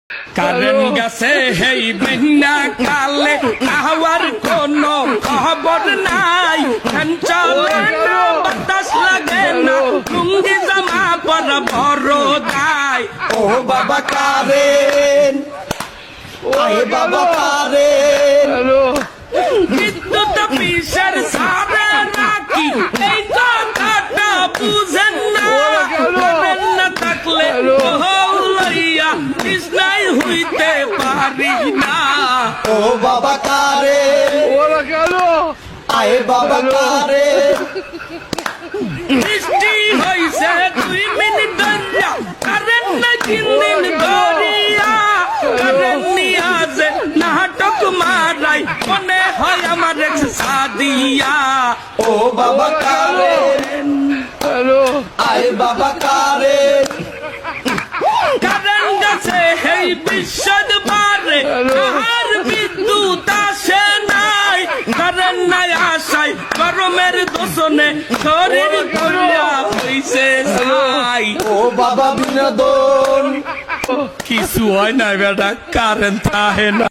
Current গেছে হেই বন্যা কালে আওয়ার কোনো খবর নাই। ফ্যান চলে না, বাতাস লাগে না, লুঙ্গি জামা পরা বড় দায়। ও বাবা কারেন্ট, আয় বাবা কারেন্ট, বিদ্যুৎ অফিসের সারে রাখি এই কথাটা বুঝেন না। কারেন্ট না থাকলে লইয়া কৃষ্ণাই হইতে পারি না। ও বাবা কারেন্ট, আয় বাবা কারেন্ট, বৃষ্টি হইছে 2 মিনিট ধরিয়া, কারেন্ট নাই 3 দিন ধরিয়া। কারেন্ট নিয়া যে নাটক মারাই, মনে হয় আমার এক্স সাদিয়া। ও বাবা কারেন্ট, আয় বাবা কারেন্ট, কারেন্ট গেছে এই বিশ্বদ বারে, আর বিদ্যুৎ আসে নাই। কারেন্ট নাই আসাই গরমের দোষণে শরীর গড়িয়া হইছে ছাই। ও বাবা বিনোদন, কিছু হয় না বেটা, কারেন্ট থাকে না।